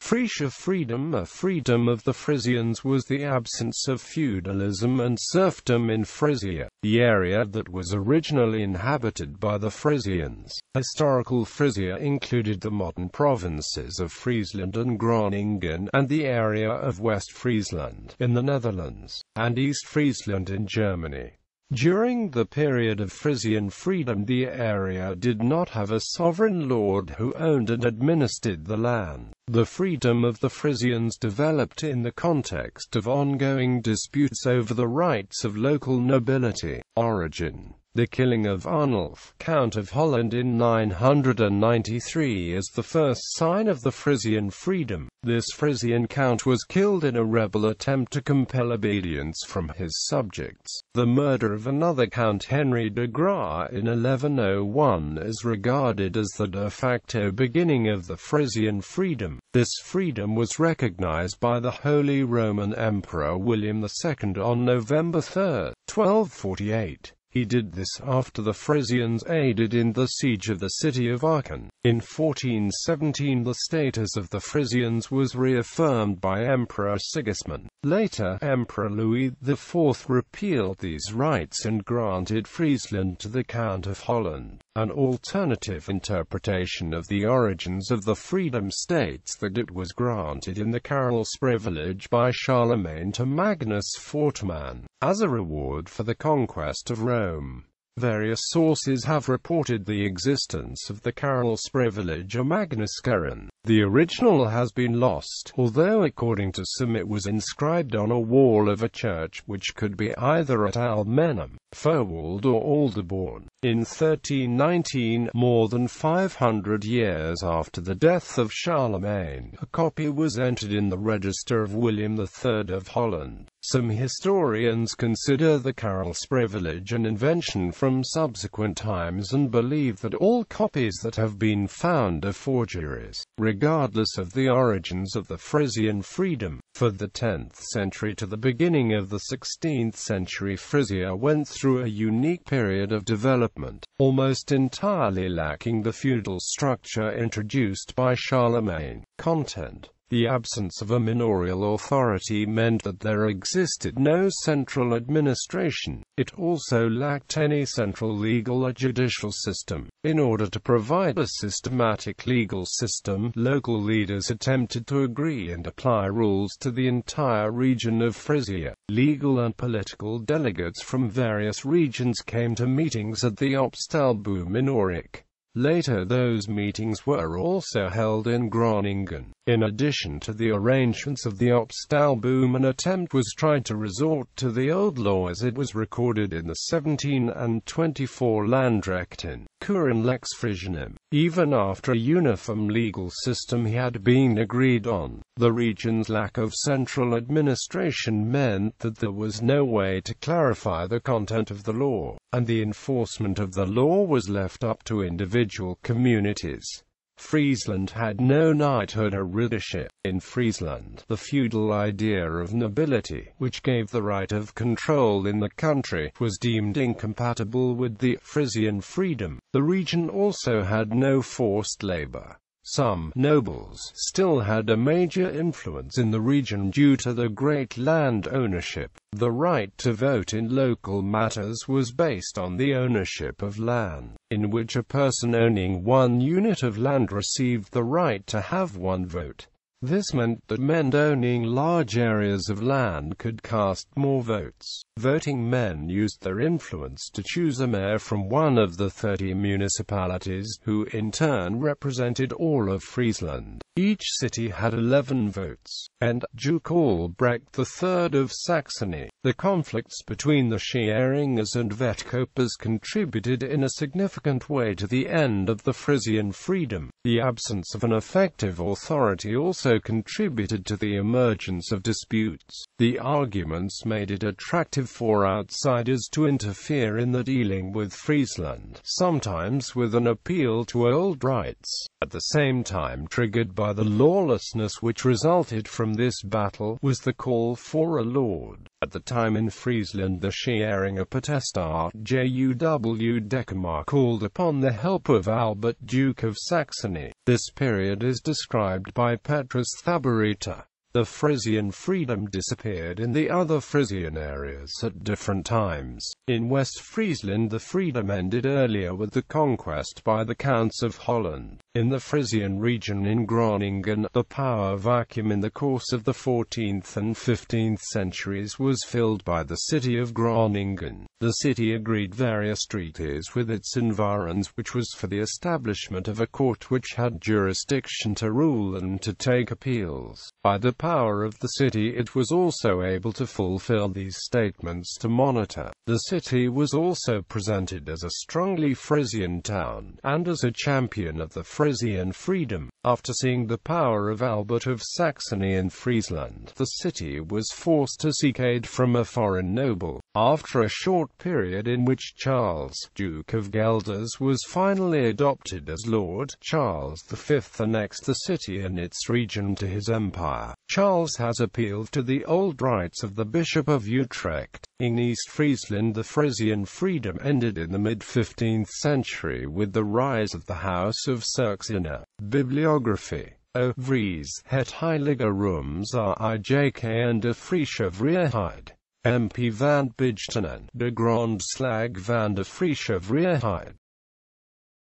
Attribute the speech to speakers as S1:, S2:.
S1: Frisia freedom. A freedom of the Frisians was the absence of feudalism and serfdom in Frisia, the area that was originally inhabited by the Frisians. Historical Frisia included the modern provinces of Friesland and Groningen, and the area of West Friesland, in the Netherlands, and East Friesland in Germany. During the period of Frisian freedom, the area did not have a sovereign lord who owned and administered the land. The freedom of the Frisians developed in the context of ongoing disputes over the rights of local nobility. Origin: the killing of Arnulf, Count of Holland in 993 is the first sign of the Frisian freedom. This Frisian count was killed in a rebel attempt to compel obedience from his subjects. The murder of another Count, Henry de Graaf, in 1101 is regarded as the de facto beginning of the Frisian freedom. This freedom was recognized by the Holy Roman Emperor William II on November 3, 1248. He did this after the Frisians aided in the siege of the city of Aachen. In 1417 the status of the Frisians was reaffirmed by Emperor Sigismund. Later, Emperor Louis IV repealed these rights and granted Friesland to the Count of Holland. An alternative interpretation of the origins of the freedom states that it was granted in the Karol's privilege by Charlemagne to Magnus Fortman, as a reward for the conquest of Rome. Various sources have reported the existence of the Karol's privilege or Magnuskerren. The original has been lost, although according to some it was inscribed on a wall of a church which could be either at Almenum, Furwald or Aldeborn. In 1319, more than 500 years after the death of Charlemagne, a copy was entered in the register of William III of Holland. Some historians consider the Karol's privilege an invention from subsequent times and believe that all copies that have been found are forgeries. Regardless of the origins of the Frisian freedom, for the 10th century to the beginning of the 16th century, Frisia went through a unique period of development, almost entirely lacking the feudal structure introduced by Charlemagne. Content: the absence of a manorial authority meant that there existed no central administration. It also lacked any central legal or judicial system. In order to provide a systematic legal system, local leaders attempted to agree and apply rules to the entire region of Frisia. Legal and political delegates from various regions came to meetings at the Opstalboom in Aurich. Later those meetings were also held in Groningen. In addition to the arrangements of the Opstalboom, an attempt was tried to resort to the old law as it was recorded in the 1724 Landrechten, Curen lex Frisianum. Even after a uniform legal system had been agreed on, the region's lack of central administration meant that there was no way to clarify the content of the law, and the enforcement of the law was left up to individual communities. Friesland had no knighthood or riddership. In Friesland, the feudal idea of nobility, which gave the right of control in the country, was deemed incompatible with the Frisian freedom. The region also had no forced labor. Some nobles still had a major influence in the region due to the great land ownership. The right to vote in local matters was based on the ownership of land, in which a person owning one unit of land received the right to have one vote. This meant that men owning large areas of land could cast more votes. Voting men used their influence to choose a mayor from one of the 30 municipalities, who in turn represented all of Friesland. Each city had 11 votes, and Duke Albrecht III of Saxony. The conflicts between the Schieringers and Vetkopers contributed in a significant way to the end of the Frisian freedom. The absence of an effective authority also contributed to the emergence of disputes. The arguments made it attractive for outsiders to interfere in the dealing with Friesland, sometimes with an appeal to old rights. At the same time, triggered by the lawlessness which resulted from this battle, was the call for a lord. At the time in Friesland the sharing of potestat Juw Decemar called upon the help of Albert, Duke of Saxony. This period is described by Petrus Thaberita. The Frisian freedom disappeared in the other Frisian areas at different times. In West Friesland the freedom ended earlier with the conquest by the Counts of Holland. In the Frisian region in Groningen, the power vacuum in the course of the 14th and 15th centuries was filled by the city of Groningen. The city agreed various treaties with its environs, which was for the establishment of a court which had jurisdiction to rule and to take appeals. By the power of the city it was also able to fulfill these statements to monitor. The city was also presented as a strongly Frisian town, and as a champion of the Frisian freedom. After seeing the power of Albert of Saxony in Friesland, the city was forced to seek aid from a foreign noble. After a short period in which Charles, Duke of Guelders, was finally adopted as Lord, Charles V annexed the city and its region to his empire. Charles has appealed to the old rights of the Bishop of Utrecht. In East Friesland the Frisian freedom ended in the mid-15th century with the rise of the House of Saxe. Bibliography. O Vries, het Heilige Rooms Ijk en de Friese Vrijheid. MP van Bijtenen, de grondslag van de Friese Vrijheid.